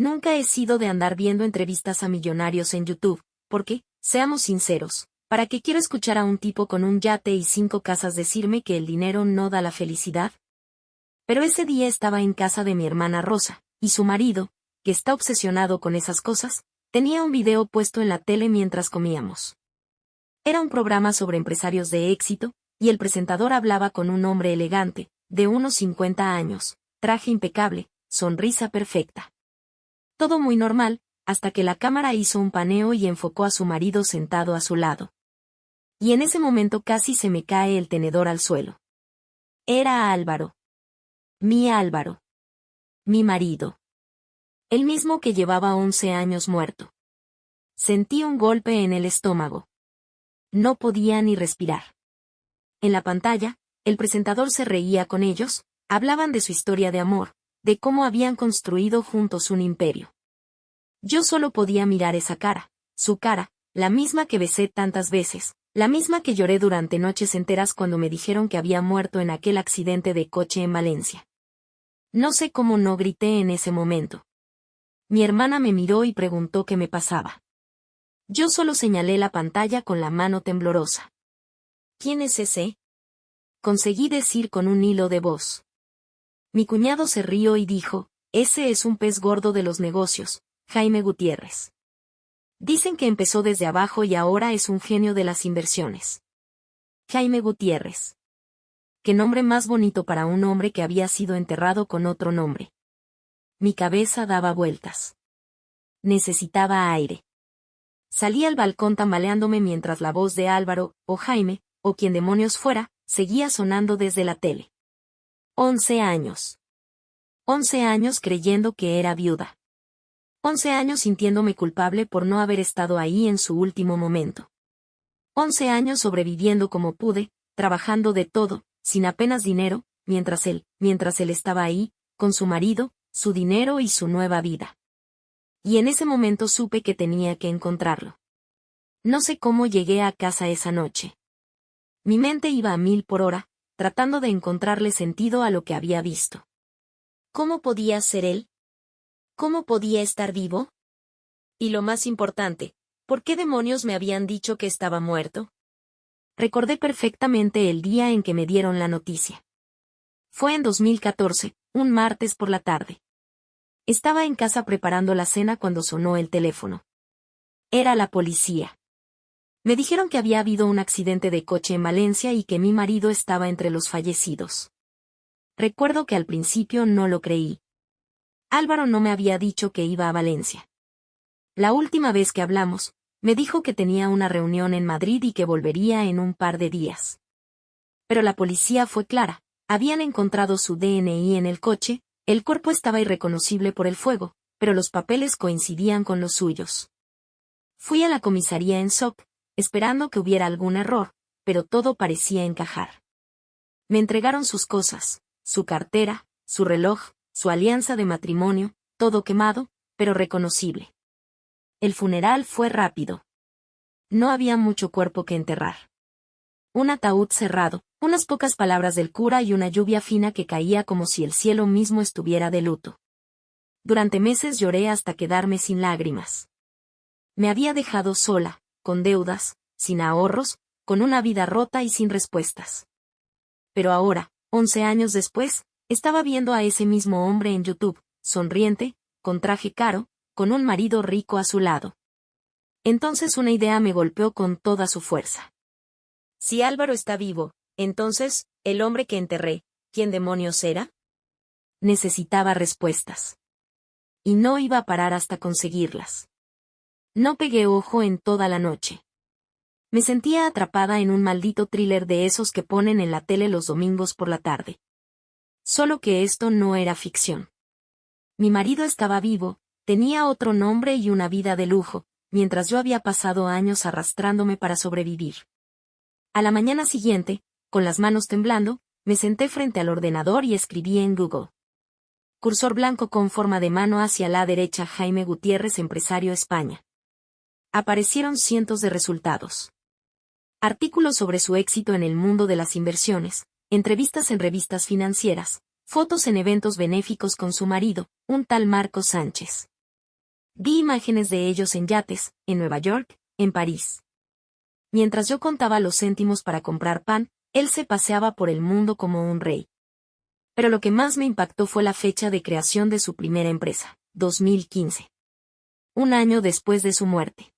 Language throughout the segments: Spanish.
Nunca he sido de andar viendo entrevistas a millonarios en YouTube, porque, seamos sinceros, ¿para qué quiero escuchar a un tipo con un yate y 5 casas decirme que el dinero no da la felicidad? Pero ese día estaba en casa de mi hermana Rosa, y su marido, que está obsesionado con esas cosas, tenía un video puesto en la tele mientras comíamos. Era un programa sobre empresarios de éxito, y el presentador hablaba con un hombre elegante, de unos 50 años, traje impecable, sonrisa perfecta. Todo muy normal, hasta que la cámara hizo un paneo y enfocó a su marido sentado a su lado. Y en ese momento casi se me cae el tenedor al suelo. Era Álvaro. Mi Álvaro. Mi marido. El mismo que llevaba 11 años muerto. Sentí un golpe en el estómago. No podía ni respirar. En la pantalla, el presentador se reía con ellos, hablaban de su historia de amor, de cómo habían construido juntos un imperio. Yo solo podía mirar esa cara, su cara, la misma que besé tantas veces, la misma que lloré durante noches enteras cuando me dijeron que había muerto en aquel accidente de coche en Valencia. No sé cómo no grité en ese momento. Mi hermana me miró y preguntó qué me pasaba. Yo solo señalé la pantalla con la mano temblorosa. ¿Quién es ese? Conseguí decir con un hilo de voz. Mi cuñado se rió y dijo, ese es un pez gordo de los negocios, Jaime Gutiérrez. Dicen que empezó desde abajo y ahora es un genio de las inversiones. Jaime Gutiérrez. Qué nombre más bonito para un hombre que había sido enterrado con otro nombre. Mi cabeza daba vueltas. Necesitaba aire. Salí al balcón tambaleándome mientras la voz de Álvaro, o Jaime, o quien demonios fuera, seguía sonando desde la tele. 11 años. 11 años creyendo que era viuda. 11 años sintiéndome culpable por no haber estado ahí en su último momento. 11 años sobreviviendo como pude, trabajando de todo, sin apenas dinero, mientras él estaba ahí, con su marido, su dinero y su nueva vida. Y en ese momento supe que tenía que encontrarlo. No sé cómo llegué a casa esa noche. Mi mente iba a 1000 por hora, tratando de encontrarle sentido a lo que había visto. ¿Cómo podía ser él? ¿Cómo podía estar vivo? Y lo más importante, ¿por qué demonios me habían dicho que estaba muerto? Recordé perfectamente el día en que me dieron la noticia. Fue en 2014, un martes por la tarde. Estaba en casa preparando la cena cuando sonó el teléfono. Era la policía. Me dijeron que había habido un accidente de coche en Valencia y que mi marido estaba entre los fallecidos. Recuerdo que al principio no lo creí. Álvaro no me había dicho que iba a Valencia. La última vez que hablamos, me dijo que tenía una reunión en Madrid y que volvería en un par de días. Pero la policía fue clara, habían encontrado su DNI en el coche, el cuerpo estaba irreconocible por el fuego, pero los papeles coincidían con los suyos. Fui a la comisaría en shock, esperando que hubiera algún error, pero todo parecía encajar. Me entregaron sus cosas, su cartera, su reloj, su alianza de matrimonio, todo quemado, pero reconocible. El funeral fue rápido. No había mucho cuerpo que enterrar. Un ataúd cerrado, unas pocas palabras del cura y una lluvia fina que caía como si el cielo mismo estuviera de luto. Durante meses lloré hasta quedarme sin lágrimas. Me había dejado sola, con deudas, sin ahorros, con una vida rota y sin respuestas. Pero ahora, 11 años después, estaba viendo a ese mismo hombre en YouTube, sonriente, con traje caro, con un marido rico a su lado. Entonces una idea me golpeó con toda su fuerza. Si Álvaro está vivo, entonces, el hombre que enterré, ¿quién demonios era? Necesitaba respuestas. Y no iba a parar hasta conseguirlas. No pegué ojo en toda la noche. Me sentía atrapada en un maldito thriller de esos que ponen en la tele los domingos por la tarde. Solo que esto no era ficción. Mi marido estaba vivo, tenía otro nombre y una vida de lujo, mientras yo había pasado años arrastrándome para sobrevivir. A la mañana siguiente, con las manos temblando, me senté frente al ordenador y escribí en Google. Cursor blanco con forma de mano hacia la derecha Jaime Gutiérrez empresario España. Aparecieron cientos de resultados. Artículos sobre su éxito en el mundo de las inversiones, entrevistas en revistas financieras, fotos en eventos benéficos con su marido, un tal Marco Sánchez. Vi imágenes de ellos en yates, en Nueva York, en París. Mientras yo contaba los céntimos para comprar pan, él se paseaba por el mundo como un rey. Pero lo que más me impactó fue la fecha de creación de su primera empresa, 2015. Un año después de su muerte.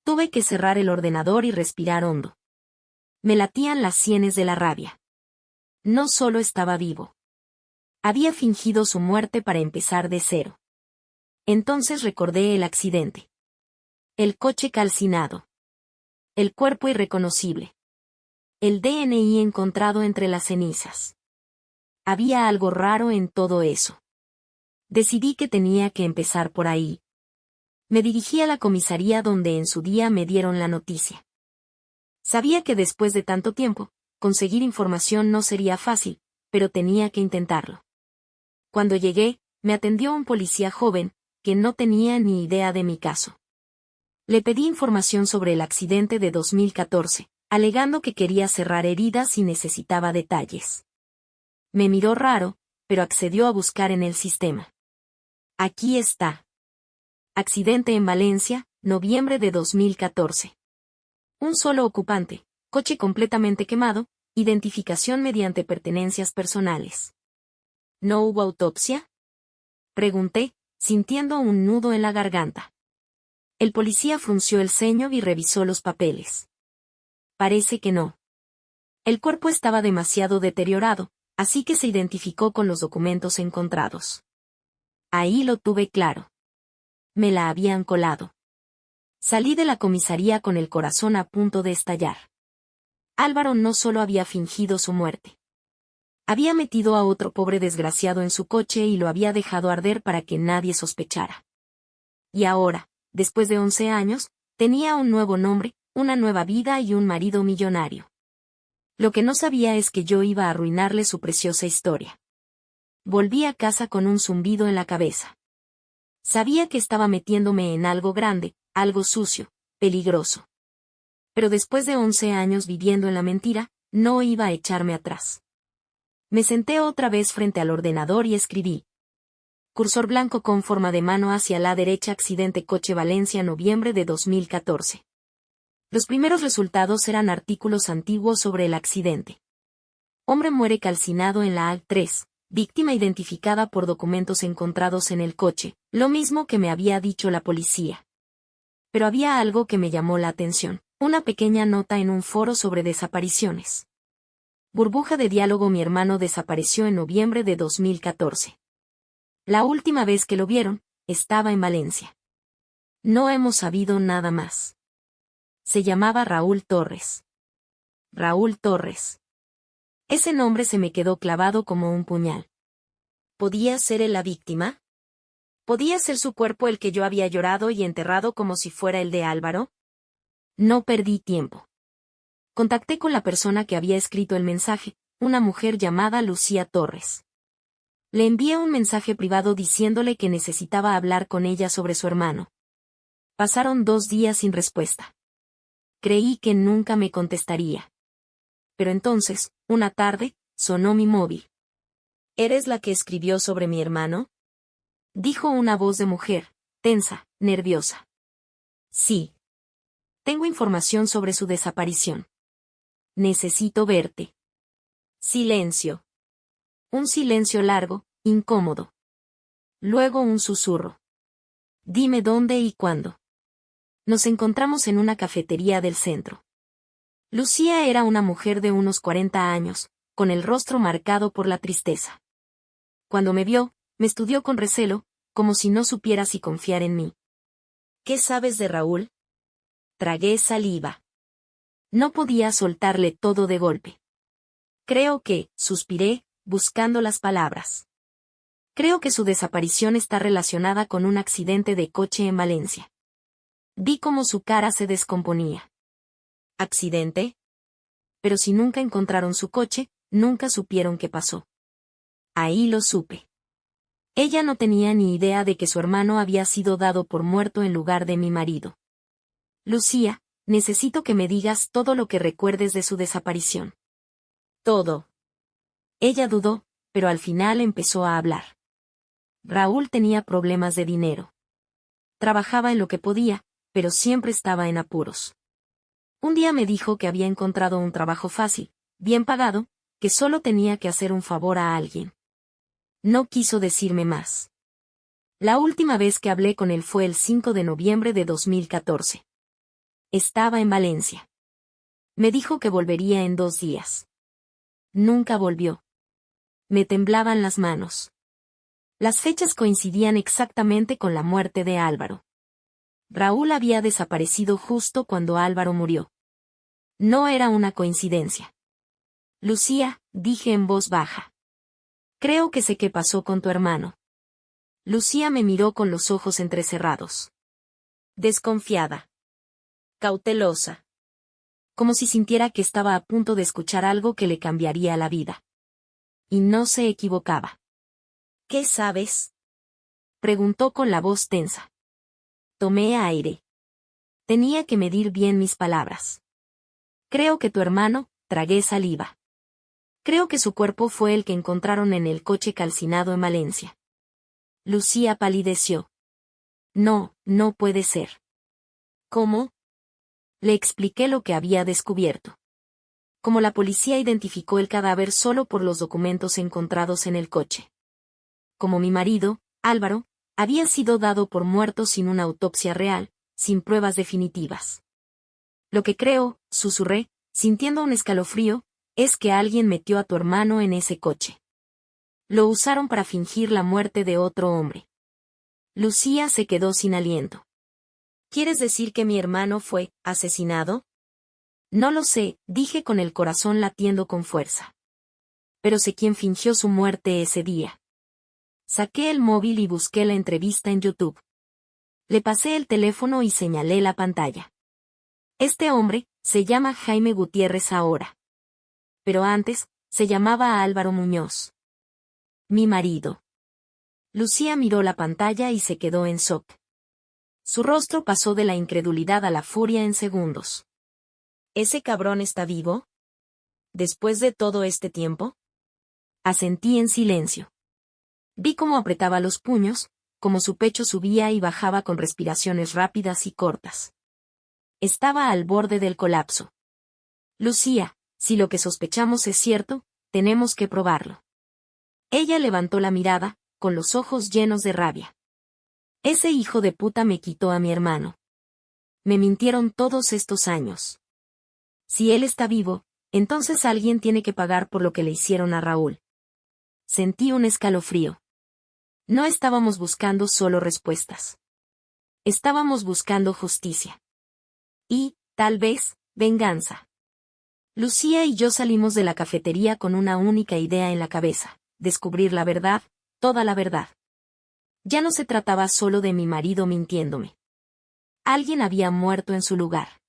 Tuve que cerrar el ordenador y respirar hondo. Me latían las sienes de la rabia. No solo estaba vivo. Había fingido su muerte para empezar de cero. Entonces recordé el accidente. El coche calcinado. El cuerpo irreconocible. El DNI encontrado entre las cenizas. Había algo raro en todo eso. Decidí que tenía que empezar por ahí. Me dirigí a la comisaría donde en su día me dieron la noticia. Sabía que después de tanto tiempo, conseguir información no sería fácil, pero tenía que intentarlo. Cuando llegué, me atendió un policía joven, que no tenía ni idea de mi caso. Le pedí información sobre el accidente de 2014, alegando que quería cerrar heridas y necesitaba detalles. Me miró raro, pero accedió a buscar en el sistema. Aquí está. Accidente en Valencia, noviembre de 2014. Un solo ocupante, coche completamente quemado, identificación mediante pertenencias personales. ¿No hubo autopsia? Pregunté, sintiendo un nudo en la garganta. El policía frunció el ceño y revisó los papeles. Parece que no. El cuerpo estaba demasiado deteriorado, así que se identificó con los documentos encontrados. Ahí lo tuve claro. Me la habían colado. Salí de la comisaría con el corazón a punto de estallar. Álvaro no solo había fingido su muerte. Había metido a otro pobre desgraciado en su coche y lo había dejado arder para que nadie sospechara. Y ahora, después de 11 años, tenía un nuevo nombre, una nueva vida y un marido millonario. Lo que no sabía es que yo iba a arruinarle su preciosa historia. Volví a casa con un zumbido en la cabeza. Sabía que estaba metiéndome en algo grande, algo sucio, peligroso. Pero después de 11 años viviendo en la mentira, no iba a echarme atrás. Me senté otra vez frente al ordenador y escribí. Cursor blanco con forma de mano hacia la derecha, accidente coche Valencia, noviembre de 2014. Los primeros resultados eran artículos antiguos sobre el accidente. Hombre muere calcinado en la AG3, víctima identificada por documentos encontrados en el coche, lo mismo que me había dicho la policía. Pero había algo que me llamó la atención, una pequeña nota en un foro sobre desapariciones. Burbuja de diálogo: mi hermano desapareció en noviembre de 2014. La última vez que lo vieron, estaba en Valencia. No hemos sabido nada más. Se llamaba Raúl Torres. Raúl Torres. Ese nombre se me quedó clavado como un puñal. ¿Podía ser él la víctima? ¿Podía ser su cuerpo el que yo había llorado y enterrado como si fuera el de Álvaro? No perdí tiempo. Contacté con la persona que había escrito el mensaje, una mujer llamada Lucía Torres. Le envié un mensaje privado diciéndole que necesitaba hablar con ella sobre su hermano. Pasaron 2 días sin respuesta. Creí que nunca me contestaría. Pero entonces, una tarde, sonó mi móvil. ¿Eres la que escribió sobre mi hermano?, dijo una voz de mujer, tensa, nerviosa. Sí. Tengo información sobre su desaparición. Necesito verte. Silencio. Un silencio largo, incómodo. Luego un susurro. Dime dónde y cuándo. Nos encontramos en una cafetería del centro. Lucía era una mujer de unos 40 años, con el rostro marcado por la tristeza. Cuando me vio, me estudió con recelo, como si no supiera si confiar en mí. ¿Qué sabes de Raúl? Tragué saliva. No podía soltarle todo de golpe. Creo que, suspiré, buscando las palabras. Creo que su desaparición está relacionada con un accidente de coche en Valencia. Vi cómo su cara se descomponía. ¿Accidente? Pero si nunca encontraron su coche, nunca supieron qué pasó. Ahí lo supe. Ella no tenía ni idea de que su hermano había sido dado por muerto en lugar de mi marido. Lucía, necesito que me digas todo lo que recuerdes de su desaparición. Todo. Ella dudó, pero al final empezó a hablar. Raúl tenía problemas de dinero. Trabajaba en lo que podía, pero siempre estaba en apuros. Un día me dijo que había encontrado un trabajo fácil, bien pagado, que solo tenía que hacer un favor a alguien. No quiso decirme más. La última vez que hablé con él fue el 5 de noviembre de 2014. Estaba en Valencia. Me dijo que volvería en 2 días. Nunca volvió. Me temblaban las manos. Las fechas coincidían exactamente con la muerte de Álvaro. Raúl había desaparecido justo cuando Álvaro murió. No era una coincidencia. Lucía, dije en voz baja. Creo que sé qué pasó con tu hermano. Lucía me miró con los ojos entrecerrados. Desconfiada. Cautelosa. Como si sintiera que estaba a punto de escuchar algo que le cambiaría la vida. Y no se equivocaba. ¿Qué sabes? Preguntó con la voz tensa. Tomé aire. Tenía que medir bien mis palabras. Creo que tu hermano, tragué saliva. Creo que su cuerpo fue el que encontraron en el coche calcinado en Valencia. Lucía palideció. No, no puede ser. ¿Cómo? Le expliqué lo que había descubierto. Como la policía identificó el cadáver solo por los documentos encontrados en el coche. Como mi marido, Álvaro, había sido dado por muerto sin una autopsia real, sin pruebas definitivas. Lo que creo, susurré, sintiendo un escalofrío, es que alguien metió a tu hermano en ese coche. Lo usaron para fingir la muerte de otro hombre. Lucía se quedó sin aliento. ¿Quieres decir que mi hermano fue asesinado? No lo sé, dije con el corazón latiendo con fuerza. Pero sé quién fingió su muerte ese día. Saqué el móvil y busqué la entrevista en YouTube. Le pasé el teléfono y señalé la pantalla. Este hombre, se llama Jaime Gutiérrez ahora. Pero antes, se llamaba Álvaro Muñoz. Mi marido. Lucía miró la pantalla y se quedó en shock. Su rostro pasó de la incredulidad a la furia en segundos. ¿Ese cabrón está vivo? ¿Después de todo este tiempo? Asentí en silencio. Vi cómo apretaba los puños, cómo su pecho subía y bajaba con respiraciones rápidas y cortas. Estaba al borde del colapso. Lucía, si lo que sospechamos es cierto, tenemos que probarlo. Ella levantó la mirada, con los ojos llenos de rabia. Ese hijo de puta me quitó a mi hermano. Me mintieron todos estos años. Si él está vivo, entonces alguien tiene que pagar por lo que le hicieron a Raúl. Sentí un escalofrío. No estábamos buscando solo respuestas. Estábamos buscando justicia. Y, tal vez, venganza. Lucía y yo salimos de la cafetería con una única idea en la cabeza: descubrir la verdad, toda la verdad. Ya no se trataba solo de mi marido mintiéndome. Alguien había muerto en su lugar.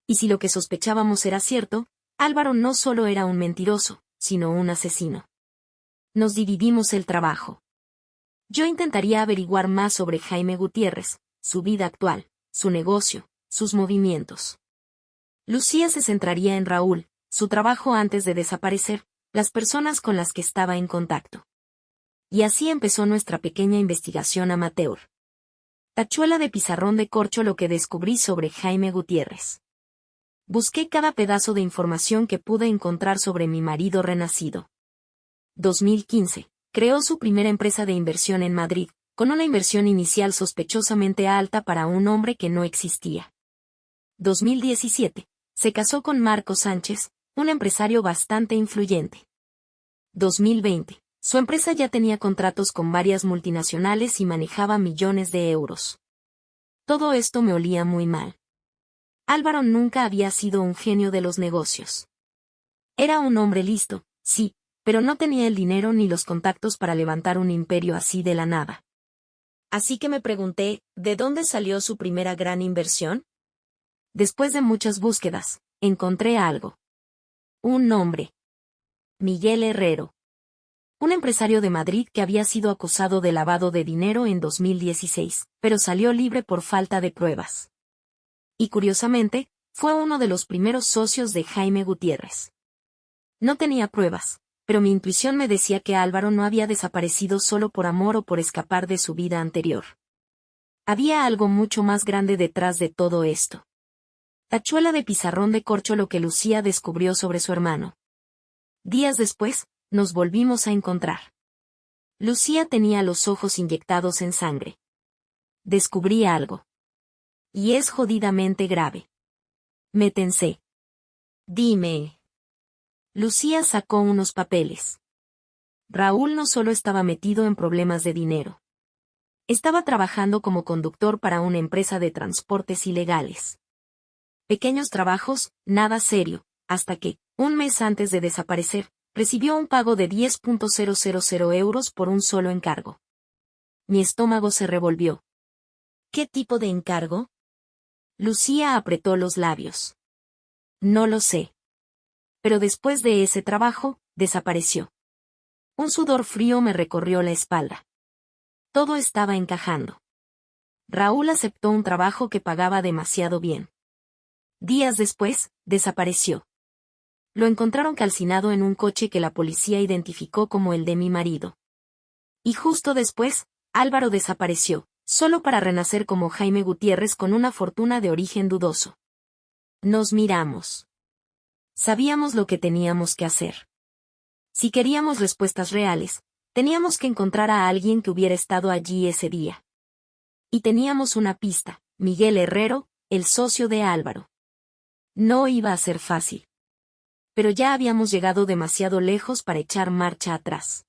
Y si lo que sospechábamos era cierto, Álvaro no solo era un mentiroso, sino un asesino. Nos dividimos el trabajo. Yo intentaría averiguar más sobre Jaime Gutiérrez, su vida actual, su negocio, sus movimientos. Lucía se centraría en Raúl, su trabajo antes de desaparecer, las personas con las que estaba en contacto. Y así empezó nuestra pequeña investigación amateur. Tachuela de pizarrón de corcho lo que descubrí sobre Jaime Gutiérrez. Busqué cada pedazo de información que pude encontrar sobre mi marido renacido. 2015. Creó su primera empresa de inversión en Madrid, con una inversión inicial sospechosamente alta para un hombre que no existía. 2017. Se casó con Marco Sánchez, un empresario bastante influyente. 2020. Su empresa ya tenía contratos con varias multinacionales y manejaba millones de euros. Todo esto me olía muy mal. Álvaro nunca había sido un genio de los negocios. Era un hombre listo, sí, pero no tenía el dinero ni los contactos para levantar un imperio así de la nada. Así que me pregunté, ¿de dónde salió su primera gran inversión? Después de muchas búsquedas, encontré algo. Un nombre. Miguel Herrero. Un empresario de Madrid que había sido acusado de lavado de dinero en 2016, pero salió libre por falta de pruebas. Y curiosamente, fue uno de los primeros socios de Jaime Gutiérrez. No tenía pruebas, pero mi intuición me decía que Álvaro no había desaparecido solo por amor o por escapar de su vida anterior. Había algo mucho más grande detrás de todo esto. Tachuela de pizarrón de corcho lo que Lucía descubrió sobre su hermano. Días después, nos volvimos a encontrar. Lucía tenía los ojos inyectados en sangre. Descubrí algo. Y es jodidamente grave. Me tensé. Dime. Lucía sacó unos papeles. Raúl no solo estaba metido en problemas de dinero. Estaba trabajando como conductor para una empresa de transportes ilegales. Pequeños trabajos, nada serio, hasta que, un mes antes de desaparecer, recibió un pago de 10.000 euros por un solo encargo. Mi estómago se revolvió. ¿Qué tipo de encargo? Lucía apretó los labios. No lo sé. Pero después de ese trabajo, desapareció. Un sudor frío me recorrió la espalda. Todo estaba encajando. Raúl aceptó un trabajo que pagaba demasiado bien. Días después, desapareció. Lo encontraron calcinado en un coche que la policía identificó como el de mi marido. Y justo después, Álvaro desapareció, solo para renacer como Jaime Gutiérrez con una fortuna de origen dudoso. Nos miramos. Sabíamos lo que teníamos que hacer. Si queríamos respuestas reales, teníamos que encontrar a alguien que hubiera estado allí ese día. Y teníamos una pista, Miguel Herrero, el socio de Álvaro. No iba a ser fácil. Pero ya habíamos llegado demasiado lejos para echar marcha atrás.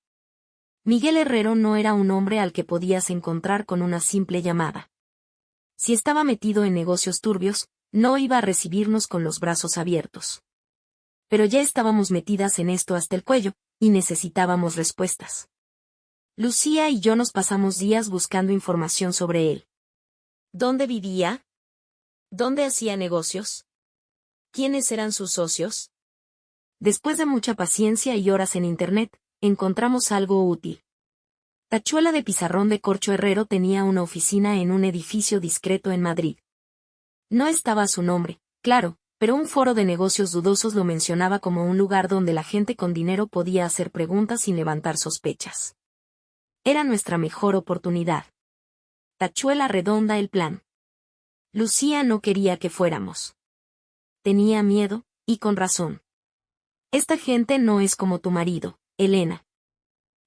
Miguel Herrero no era un hombre al que podías encontrar con una simple llamada. Si estaba metido en negocios turbios, no iba a recibirnos con los brazos abiertos. Pero ya estábamos metidas en esto hasta el cuello, y necesitábamos respuestas. Lucía y yo nos pasamos días buscando información sobre él. ¿Dónde vivía? ¿Dónde hacía negocios? ¿Quiénes eran sus socios? Después de mucha paciencia y horas en internet, encontramos algo útil. Tachuela de pizarrón de corcho Herrero tenía una oficina en un edificio discreto en Madrid. No estaba su nombre, claro, pero un foro de negocios dudosos lo mencionaba como un lugar donde la gente con dinero podía hacer preguntas sin levantar sospechas. Era nuestra mejor oportunidad. Tachuela redonda el plan. Lucía no quería que fuéramos. Tenía miedo, y con razón. Esta gente no es como tu marido, Elena.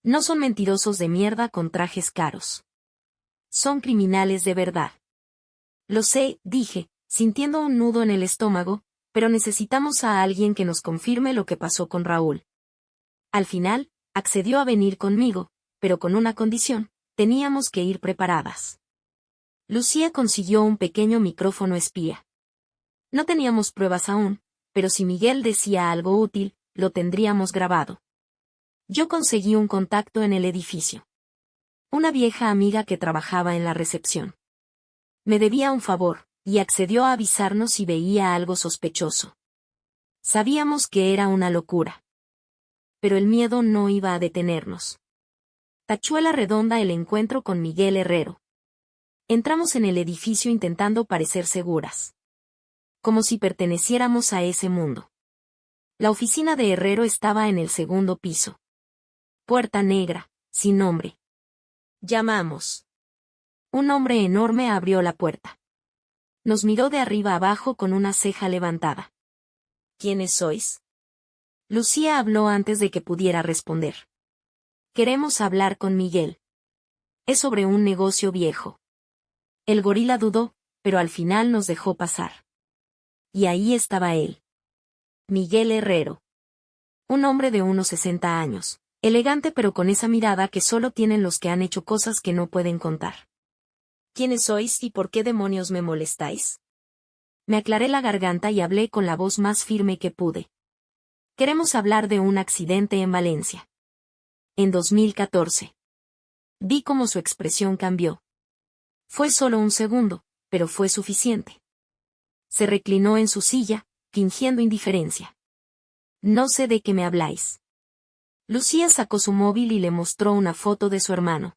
No son mentirosos de mierda con trajes caros. Son criminales de verdad. Lo sé, dije, sintiendo un nudo en el estómago, pero necesitamos a alguien que nos confirme lo que pasó con Raúl. Al final, accedió a venir conmigo, pero con una condición, teníamos que ir preparadas. Lucía consiguió un pequeño micrófono espía. No teníamos pruebas aún, pero si Miguel decía algo útil, lo tendríamos grabado. Yo conseguí un contacto en el edificio. Una vieja amiga que trabajaba en la recepción. Me debía un favor, y accedió a avisarnos si veía algo sospechoso. Sabíamos que era una locura. Pero el miedo no iba a detenernos. Tachuela redonda el encuentro con Miguel Herrero. Entramos en el edificio intentando parecer seguras. Como si perteneciéramos a ese mundo. La oficina de Herrero estaba en el segundo piso. Puerta negra, sin nombre. Llamamos. Un hombre enorme abrió la puerta. Nos miró de arriba abajo con una ceja levantada. ¿Quiénes sois? Lucía habló antes de que pudiera responder. Queremos hablar con Miguel. Es sobre un negocio viejo. El gorila dudó, pero al final nos dejó pasar. Y ahí estaba él. Miguel Herrero. Un hombre de unos 60 años, elegante pero con esa mirada que solo tienen los que han hecho cosas que no pueden contar. ¿Quiénes sois y por qué demonios me molestáis? Me aclaré la garganta y hablé con la voz más firme que pude. Queremos hablar de un accidente en Valencia. En 2014. Vi cómo su expresión cambió. Fue solo un segundo, pero fue suficiente. Se reclinó en su silla, fingiendo indiferencia. No sé de qué me habláis. Lucía sacó su móvil y le mostró una foto de su hermano.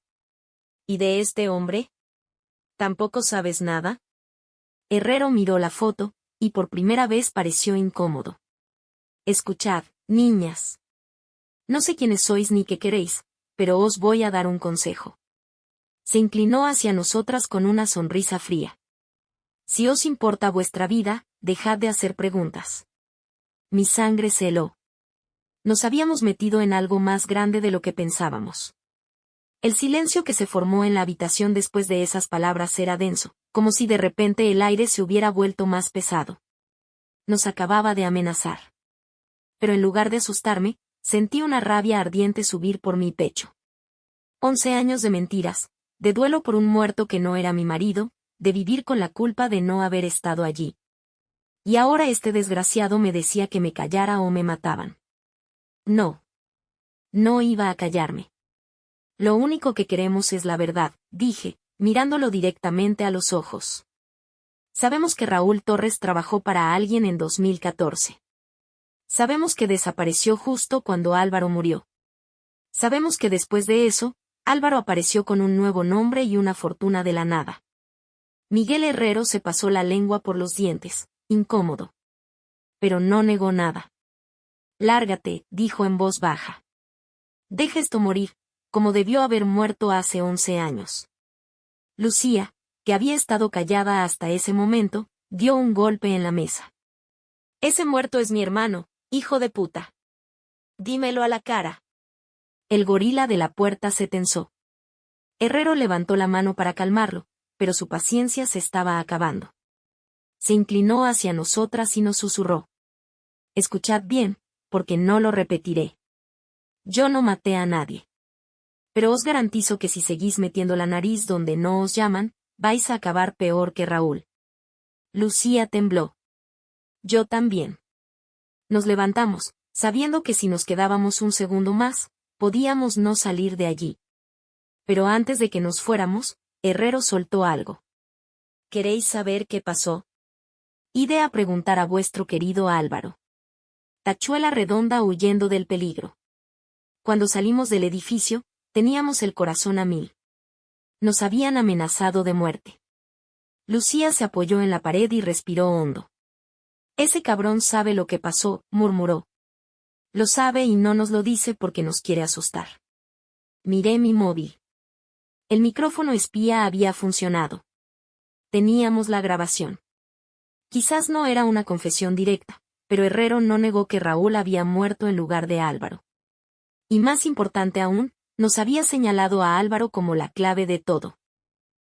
¿Y de este hombre? ¿Tampoco sabes nada? Herrero miró la foto, y por primera vez pareció incómodo. Escuchad, niñas. No sé quiénes sois ni qué queréis, pero os voy a dar un consejo. Se inclinó hacia nosotras con una sonrisa fría. Si os importa vuestra vida, dejad de hacer preguntas. Mi sangre se heló. Nos habíamos metido en algo más grande de lo que pensábamos. El silencio que se formó en la habitación después de esas palabras era denso, como si de repente el aire se hubiera vuelto más pesado. Nos acababa de amenazar. Pero en lugar de asustarme, sentí una rabia ardiente subir por mi pecho. 11 años de mentiras, de duelo por un muerto que no era mi marido, de vivir con la culpa de no haber estado allí. Y ahora este desgraciado me decía que me callara o me mataban. No. No iba a callarme. Lo único que queremos es la verdad, dije, mirándolo directamente a los ojos. Sabemos que Raúl Torres trabajó para alguien en 2014. Sabemos que desapareció justo cuando Álvaro murió. Sabemos que después de eso, Álvaro apareció con un nuevo nombre y una fortuna de la nada. Miguel Herrero se pasó la lengua por los dientes, incómodo. Pero no negó nada. Lárgate, dijo en voz baja. Deja esto morir, como debió haber muerto hace 11 años. Lucía, que había estado callada hasta ese momento, dio un golpe en la mesa. Ese muerto es mi hermano, hijo de puta. Dímelo a la cara. El gorila de la puerta se tensó. Herrero levantó la mano para calmarlo, pero su paciencia se estaba acabando. Se inclinó hacia nosotras y nos susurró. Escuchad bien, porque no lo repetiré. Yo no maté a nadie. Pero os garantizo que si seguís metiendo la nariz donde no os llaman, vais a acabar peor que Raúl. Lucía tembló. Yo también. Nos levantamos, sabiendo que si nos quedábamos un segundo más, podíamos no salir de allí. Pero antes de que nos fuéramos, Herrero soltó algo. ¿Queréis saber qué pasó? Ide a preguntar a vuestro querido Álvaro. Tachuela redonda huyendo del peligro. Cuando salimos del edificio, teníamos el corazón a 1000. Nos habían amenazado de muerte. Lucía se apoyó en la pared y respiró hondo. Ese cabrón sabe lo que pasó, murmuró. Lo sabe y no nos lo dice porque nos quiere asustar. Miré mi móvil. El micrófono espía había funcionado. Teníamos la grabación. Quizás no era una confesión directa, pero Herrero no negó que Raúl había muerto en lugar de Álvaro. Y más importante aún, nos había señalado a Álvaro como la clave de todo.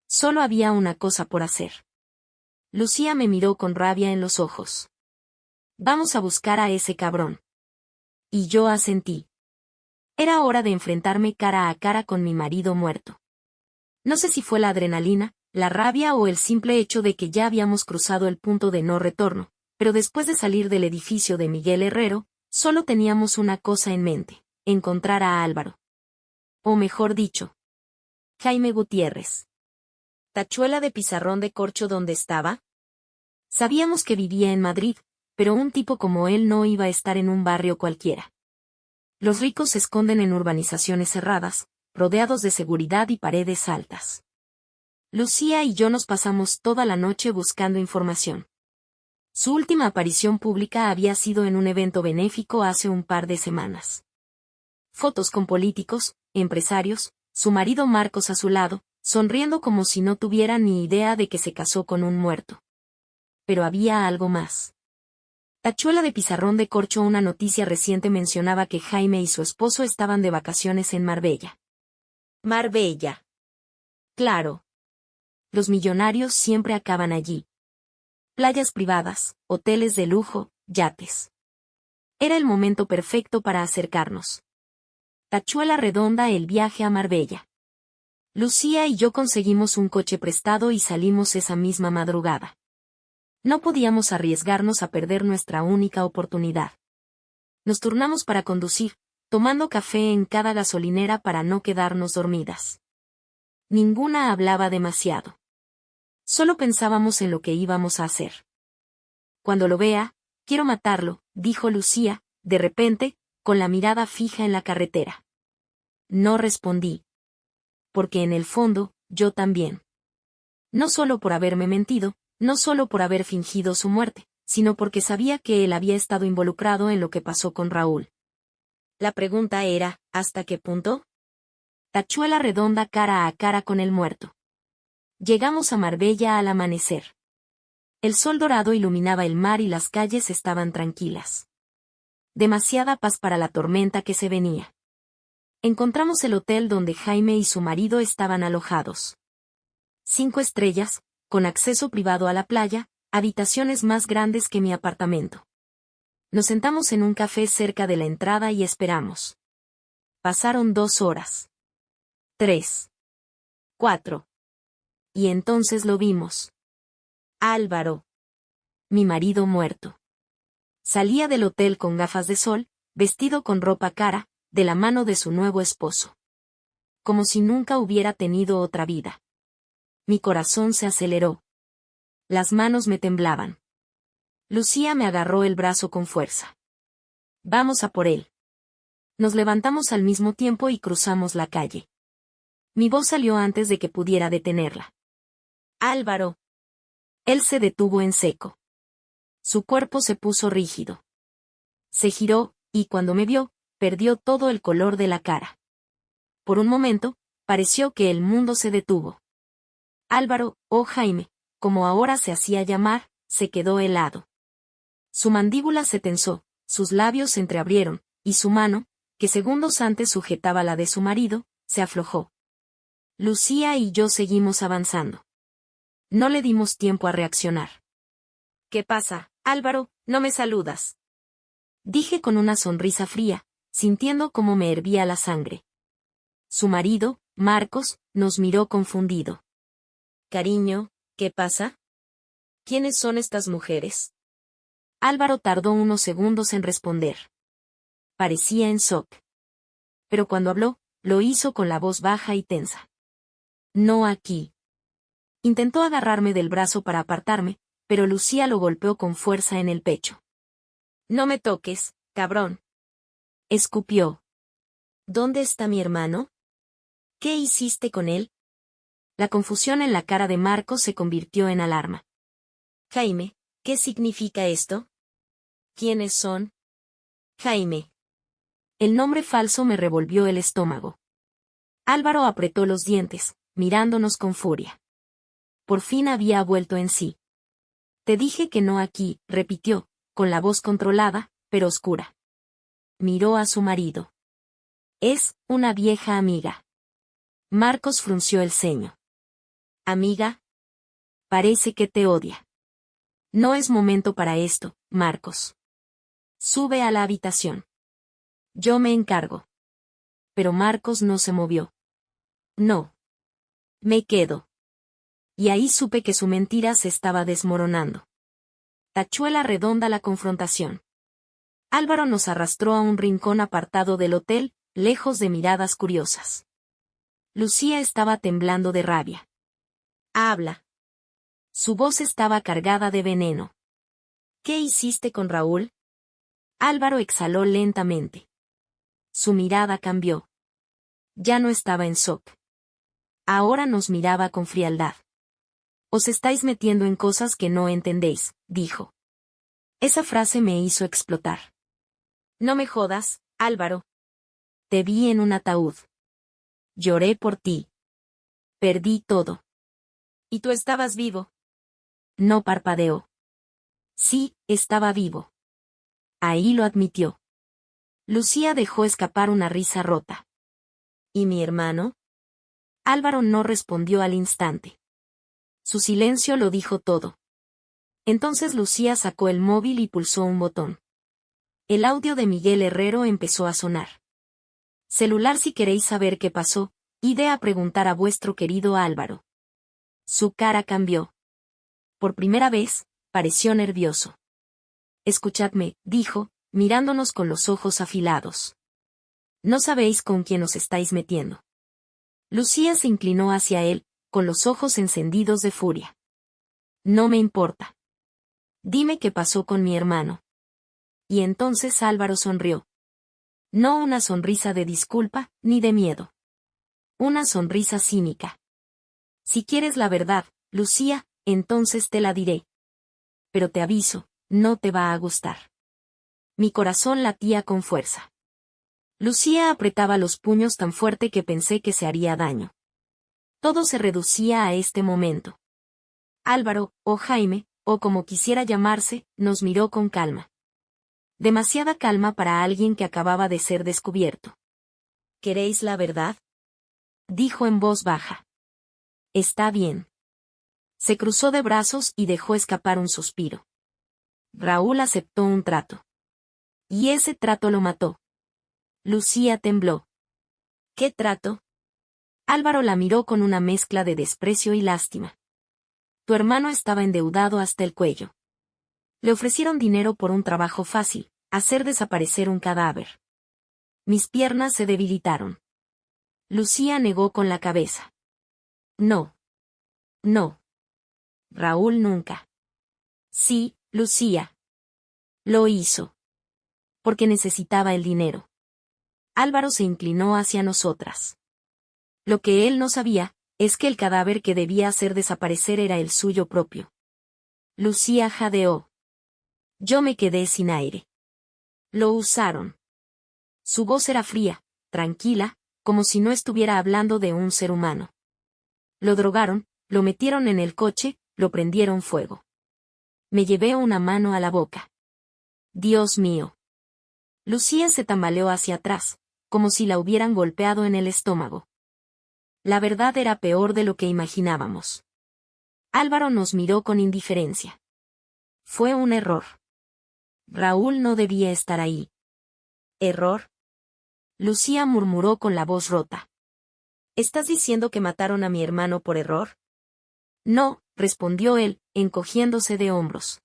Solo había una cosa por hacer. Lucía me miró con rabia en los ojos. Vamos a buscar a ese cabrón. Y yo asentí. Era hora de enfrentarme cara a cara con mi marido muerto. No sé si fue la adrenalina, la rabia o el simple hecho de que ya habíamos cruzado el punto de no retorno, pero después de salir del edificio de Miguel Herrero, solo teníamos una cosa en mente: encontrar a Álvaro. O mejor dicho, Jaime Gutiérrez. ¿Tachuela de Pizarrón de Corcho dónde estaba? Sabíamos que vivía en Madrid, pero un tipo como él no iba a estar en un barrio cualquiera. Los ricos se esconden en urbanizaciones cerradas, rodeados de seguridad y paredes altas. Lucía y yo nos pasamos toda la noche buscando información. Su última aparición pública había sido en un evento benéfico hace un par de semanas. Fotos con políticos, empresarios, su marido Marcos a su lado, sonriendo como si no tuviera ni idea de que se casó con un muerto. Pero había algo más. Tachuela de Pizarrón de Corcho. Una noticia reciente mencionaba que Jaime y su esposo estaban de vacaciones en Marbella. Marbella. Claro. Los millonarios siempre acaban allí. Playas privadas, hoteles de lujo, yates. Era el momento perfecto para acercarnos. Tachuela redonda el viaje a Marbella. Lucía y yo conseguimos un coche prestado y salimos esa misma madrugada. No podíamos arriesgarnos a perder nuestra única oportunidad. Nos turnamos para conducir, tomando café en cada gasolinera para no quedarnos dormidas. Ninguna hablaba demasiado. Solo pensábamos en lo que íbamos a hacer. Cuando lo vea, quiero matarlo, dijo Lucía, de repente, con la mirada fija en la carretera. No respondí. Porque en el fondo, yo también. No solo por haberme mentido, no solo por haber fingido su muerte, sino porque sabía que él había estado involucrado en lo que pasó con Raúl. La pregunta era, ¿hasta qué punto? Tachuela redonda cara a cara con el muerto. Llegamos a Marbella al amanecer. El sol dorado iluminaba el mar y las calles estaban tranquilas. Demasiada paz para la tormenta que se venía. Encontramos el hotel donde Jaime y su marido estaban alojados. 5 estrellas, con acceso privado a la playa, habitaciones más grandes que mi apartamento. Nos sentamos en un café cerca de la entrada y esperamos. Pasaron 2 horas. 3. 4. Y entonces lo vimos. Álvaro. Mi marido muerto. Salía del hotel con gafas de sol, vestido con ropa cara, de la mano de su nuevo esposo. Como si nunca hubiera tenido otra vida. Mi corazón se aceleró. Las manos me temblaban. Lucía me agarró el brazo con fuerza. Vamos a por él. Nos levantamos al mismo tiempo y cruzamos la calle. Mi voz salió antes de que pudiera detenerla. Álvaro. Él se detuvo en seco. Su cuerpo se puso rígido. Se giró, y cuando me vio, perdió todo el color de la cara. Por un momento, pareció que el mundo se detuvo. Álvaro, o Jaime, como ahora se hacía llamar, se quedó helado. Su mandíbula se tensó, sus labios se entreabrieron, y su mano, que segundos antes sujetaba la de su marido, se aflojó. Lucía y yo seguimos avanzando. No le dimos tiempo a reaccionar. ¿Qué pasa, Álvaro? No me saludas. Dije con una sonrisa fría, sintiendo cómo me hervía la sangre. Su marido, Marcos, nos miró confundido. Cariño, ¿qué pasa? ¿Quiénes son estas mujeres? Álvaro tardó unos segundos en responder. Parecía en shock. Pero cuando habló, lo hizo con la voz baja y tensa. No aquí. Intentó agarrarme del brazo para apartarme, pero Lucía lo golpeó con fuerza en el pecho. No me toques, cabrón. Escupió. ¿Dónde está mi hermano? ¿Qué hiciste con él? La confusión en la cara de Marcos se convirtió en alarma. Jaime, ¿qué significa esto? ¿Quiénes son? Jaime. El nombre falso me revolvió el estómago. Álvaro apretó los dientes, mirándonos con furia. Por fin había vuelto en sí. Te dije que no aquí, repitió, con la voz controlada, pero oscura. Miró a su marido. Es una vieja amiga. Marcos frunció el ceño. ¿Amiga? Parece que te odia. No es momento para esto, Marcos. Sube a la habitación. Yo me encargo. Pero Marcos no se movió. No. Me quedo. Y ahí supe que su mentira se estaba desmoronando. Tachuela redonda la confrontación. Álvaro nos arrastró a un rincón apartado del hotel, lejos de miradas curiosas. Lucía estaba temblando de rabia. Habla. Su voz estaba cargada de veneno. ¿Qué hiciste con Raúl? Álvaro exhaló lentamente. Su mirada cambió. Ya no estaba en shock. Ahora nos miraba con frialdad. Os estáis metiendo en cosas que no entendéis, dijo. Esa frase me hizo explotar. No me jodas, Álvaro. Te vi en un ataúd. Lloré por ti. Perdí todo. ¿Y tú estabas vivo? No parpadeó. Sí, estaba vivo. Ahí lo admitió. Lucía dejó escapar una risa rota. ¿Y mi hermano? Álvaro no respondió al instante. Su silencio lo dijo todo. Entonces Lucía sacó el móvil y pulsó un botón. El audio de Miguel Herrero empezó a sonar. Celular si queréis saber qué pasó, id a preguntar a vuestro querido Álvaro. Su cara cambió. Por primera vez, pareció nervioso. Escuchadme, dijo, mirándonos con los ojos afilados. No sabéis con quién os estáis metiendo. Lucía se inclinó hacia él, con los ojos encendidos de furia. No me importa. Dime qué pasó con mi hermano. Y entonces Álvaro sonrió. No una sonrisa de disculpa, ni de miedo. Una sonrisa cínica. Si quieres la verdad, Lucía, entonces te la diré. Pero te aviso, no te va a gustar. Mi corazón latía con fuerza. Lucía apretaba los puños tan fuerte que pensé que se haría daño. Todo se reducía a este momento. Álvaro, o Jaime, o como quisiera llamarse, nos miró con calma. Demasiada calma para alguien que acababa de ser descubierto. ¿Queréis la verdad?, dijo en voz baja. Está bien. Se cruzó de brazos y dejó escapar un suspiro. Raúl aceptó un trato. Y ese trato lo mató. Lucía tembló. ¿Qué trato? Álvaro la miró con una mezcla de desprecio y lástima. Tu hermano estaba endeudado hasta el cuello. Le ofrecieron dinero por un trabajo fácil, hacer desaparecer un cadáver. Mis piernas se debilitaron. Lucía negó con la cabeza. No. No. Raúl nunca. Sí, Lucía. Lo hizo. Porque necesitaba el dinero. Álvaro se inclinó hacia nosotras. Lo que él no sabía, es que el cadáver que debía hacer desaparecer era el suyo propio. Lucía jadeó. Yo me quedé sin aire. Lo usaron. Su voz era fría, tranquila, como si no estuviera hablando de un ser humano. Lo drogaron, lo metieron en el coche, lo prendieron fuego. Me llevé una mano a la boca. Dios mío. Lucía se tambaleó hacia atrás, como si la hubieran golpeado en el estómago. La verdad era peor de lo que imaginábamos. Álvaro nos miró con indiferencia. Fue un error. Raúl no debía estar ahí. ¿Error? Lucía murmuró con la voz rota. ¿Estás diciendo que mataron a mi hermano por error? No, respondió él, encogiéndose de hombros.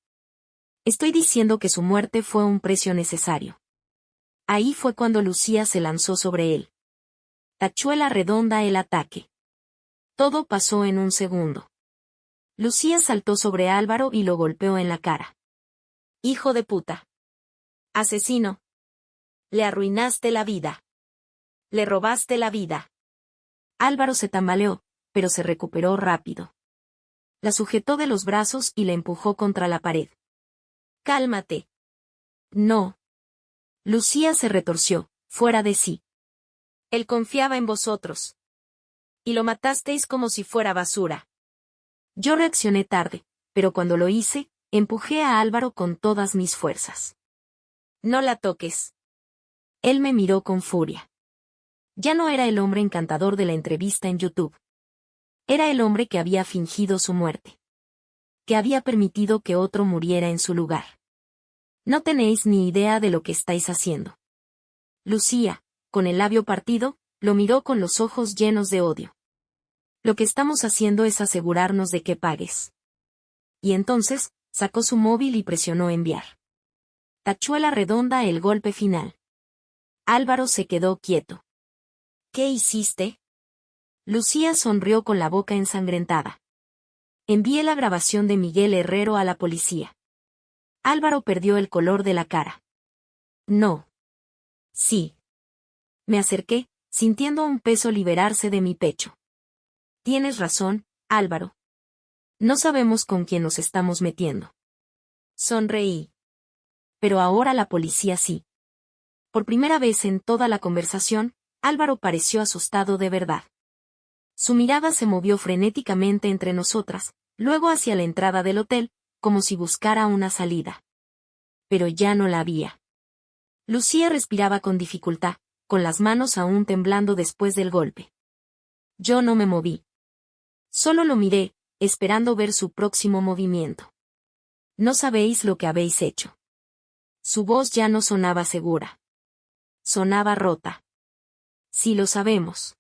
Estoy diciendo que su muerte fue un precio necesario. Ahí fue cuando Lucía se lanzó sobre él. Tachuela redonda el ataque. Todo pasó en un segundo. Lucía saltó sobre Álvaro y lo golpeó en la cara. Hijo de puta. Asesino. Le arruinaste la vida. Le robaste la vida. Álvaro se tambaleó, pero se recuperó rápido. La sujetó de los brazos y la empujó contra la pared. Cálmate. No. Lucía se retorció, fuera de sí. Él confiaba en vosotros. Y lo matasteis como si fuera basura. Yo reaccioné tarde, pero cuando lo hice, empujé a Álvaro con todas mis fuerzas. No la toques. Él me miró con furia. Ya no era el hombre encantador de la entrevista en YouTube. Era el hombre que había fingido su muerte. Que había permitido que otro muriera en su lugar. No tenéis ni idea de lo que estáis haciendo. Lucía, con el labio partido, lo miró con los ojos llenos de odio. Lo que estamos haciendo es asegurarnos de que pagues. Y entonces, sacó su móvil y presionó enviar. Tachuela redonda el golpe final. Álvaro se quedó quieto. ¿Qué hiciste? Lucía sonrió con la boca ensangrentada. Envié la grabación de Miguel Herrero a la policía. Álvaro perdió el color de la cara. No. Sí. Me acerqué, sintiendo un peso liberarse de mi pecho. Tienes razón, Álvaro. No sabemos con quién nos estamos metiendo. Sonreí. Pero ahora la policía sí. Por primera vez en toda la conversación, Álvaro pareció asustado de verdad. Su mirada se movió frenéticamente entre nosotras, luego hacia la entrada del hotel, como si buscara una salida. Pero ya no la había. Lucía respiraba con dificultad, con las manos aún temblando después del golpe. Yo no me moví. Solo lo miré, esperando ver su próximo movimiento. No sabéis lo que habéis hecho. Su voz ya no sonaba segura. Sonaba rota. Sí lo sabemos.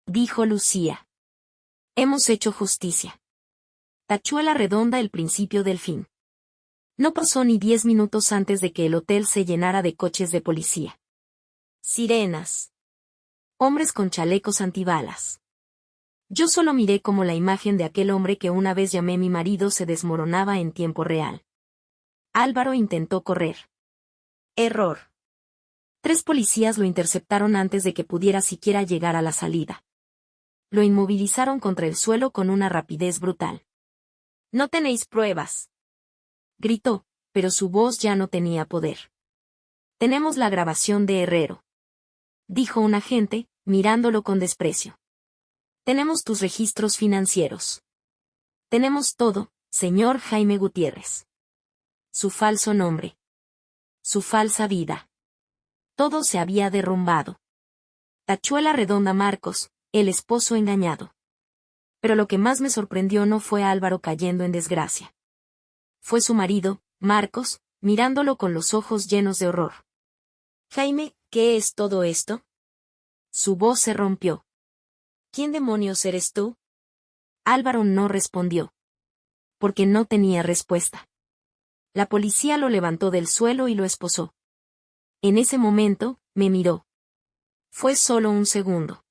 Dijo Lucía. Hemos hecho justicia. Tachuela redonda el principio del fin. No pasó ni 10 minutos antes de que el hotel se llenara de coches de policía. Sirenas. Hombres con chalecos antibalas. Yo solo miré cómo la imagen de aquel hombre que una vez llamé mi marido se desmoronaba en tiempo real. Álvaro intentó correr. Error. 3 policías lo interceptaron antes de que pudiera siquiera llegar a la salida. Lo inmovilizaron contra el suelo con una rapidez brutal. No tenéis pruebas. Gritó, pero su voz ya no tenía poder. Tenemos la grabación de Herrero. dijo un agente, mirándolo con desprecio. Tenemos tus registros financieros. Tenemos todo, señor Jaime Gutiérrez. Su falso nombre. Su falsa vida. Todo se había derrumbado. Tachuela Redonda Marcos, el esposo engañado. Pero lo que más me sorprendió no fue Álvaro cayendo en desgracia. Fue su marido, Marcos, mirándolo con los ojos llenos de horror. Jaime, ¿qué es todo esto? Su voz se rompió. ¿Quién demonios eres tú? Álvaro no respondió. Porque no tenía respuesta. La policía lo levantó del suelo y lo esposó. En ese momento, me miró. Fue solo un segundo.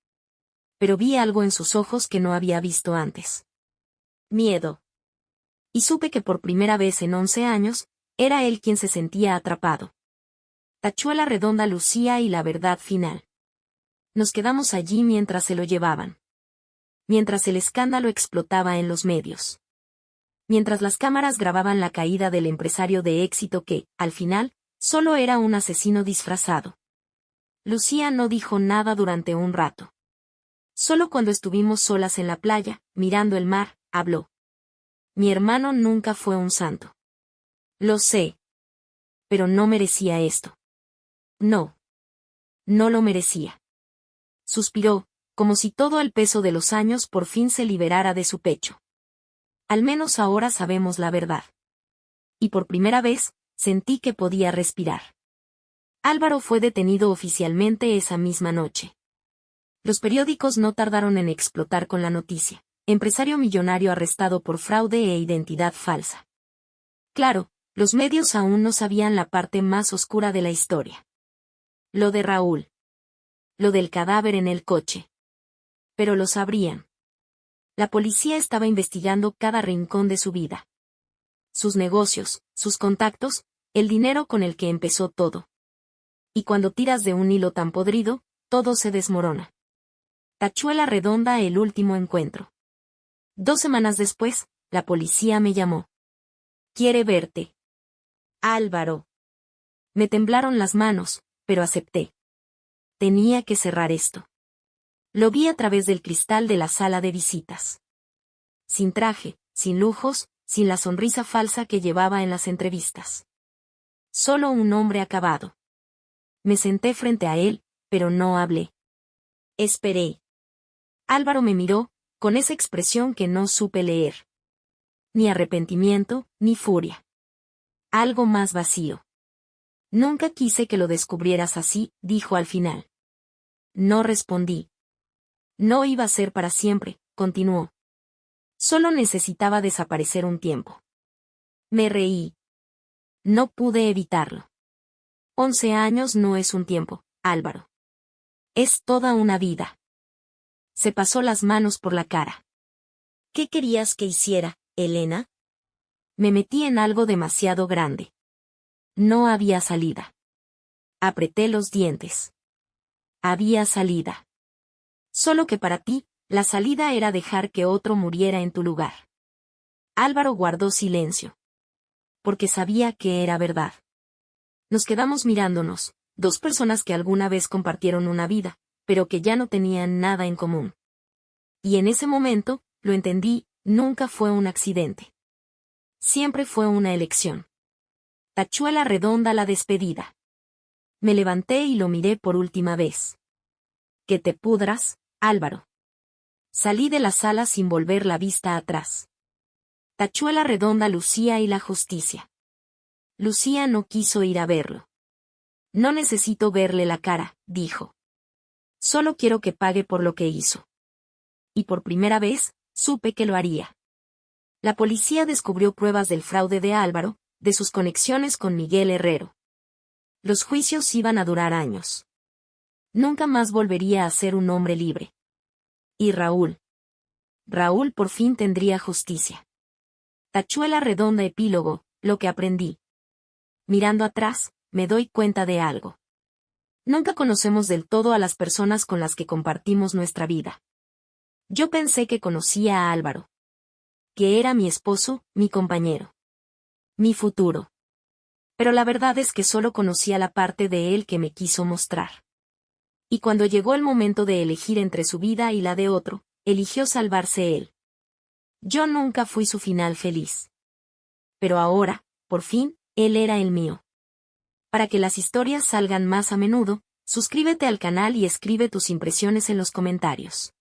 Pero vi algo en sus ojos que no había visto antes. Miedo. Y supe que por primera vez en 11 años, era él quien se sentía atrapado. Tachuela Redonda lucía y la verdad final. Nos quedamos allí mientras se lo llevaban. Mientras el escándalo explotaba en los medios. Mientras las cámaras grababan la caída del empresario de éxito que, al final, solo era un asesino disfrazado. Lucía no dijo nada durante un rato. Solo cuando estuvimos solas en la playa, mirando el mar, habló. Mi hermano nunca fue un santo. Lo sé. Pero no merecía esto. No. No lo merecía. Suspiró, como si todo el peso de los años por fin se liberara de su pecho. Al menos ahora sabemos la verdad. Y por primera vez, sentí que podía respirar. Álvaro fue detenido oficialmente esa misma noche. Los periódicos no tardaron en explotar con la noticia. Empresario millonario arrestado por fraude e identidad falsa. Claro, los medios aún no sabían la parte más oscura de la historia. Lo de Raúl. Lo del cadáver en el coche. Pero lo sabrían. La policía estaba investigando cada rincón de su vida. Sus negocios, sus contactos, el dinero con el que empezó todo. Y cuando tiras de un hilo tan podrido, todo se desmorona. Tachuela Redonda, el último encuentro. 2 semanas después, la policía me llamó. Quiere verte. Álvaro. Me temblaron las manos, pero acepté. Tenía que cerrar esto. Lo vi a través del cristal de la sala de visitas. Sin traje, sin lujos, sin la sonrisa falsa que llevaba en las entrevistas. Solo un hombre acabado. Me senté frente a él, pero no hablé. Esperé. Álvaro me miró, con esa expresión que no supe leer. Ni arrepentimiento, ni furia. Algo más vacío. Nunca quise que lo descubrieras así, dijo al final. No respondí. No iba a ser para siempre, continuó. Solo necesitaba desaparecer un tiempo. Me reí. No pude evitarlo. 11 años no es un tiempo, Álvaro. Es toda una vida. Se pasó las manos por la cara. ¿Qué querías que hiciera, Elena? Me metí en algo demasiado grande. No había salida. Apreté los dientes. Había salida. Solo que para ti, la salida era dejar que otro muriera en tu lugar. Álvaro guardó silencio. Porque sabía que era verdad. Nos quedamos mirándonos, 2 personas que alguna vez compartieron una vida, pero que ya no tenían nada en común. Y en ese momento, lo entendí, nunca fue un accidente. Siempre fue una elección. Tachuela Redonda, la despedida. Me levanté y lo miré por última vez. Que te pudras, Álvaro. Salí de la sala sin volver la vista atrás. Tachuela Redonda, Lucía y la justicia. Lucía no quiso ir a verlo. No necesito verle la cara, dijo. Solo quiero que pague por lo que hizo. Y por primera vez, supe que lo haría. La policía descubrió pruebas del fraude de Álvaro, de sus conexiones con Miguel Herrero. Los juicios iban a durar años. Nunca más volvería a ser un hombre libre. Y Raúl. Raúl por fin tendría justicia. Tachuela Redonda, epílogo, lo que aprendí. Mirando atrás, me doy cuenta de algo. Nunca conocemos del todo a las personas con las que compartimos nuestra vida. Yo pensé que conocía a Álvaro. Que era mi esposo, mi compañero. Mi futuro. Pero la verdad es que solo conocía la parte de él que me quiso mostrar. Y cuando llegó el momento de elegir entre su vida y la de otro, eligió salvarse él. Yo nunca fui su final feliz. Pero ahora, por fin, él era el mío. Para que las historias salgan más a menudo, suscríbete al canal y escribe tus impresiones en los comentarios.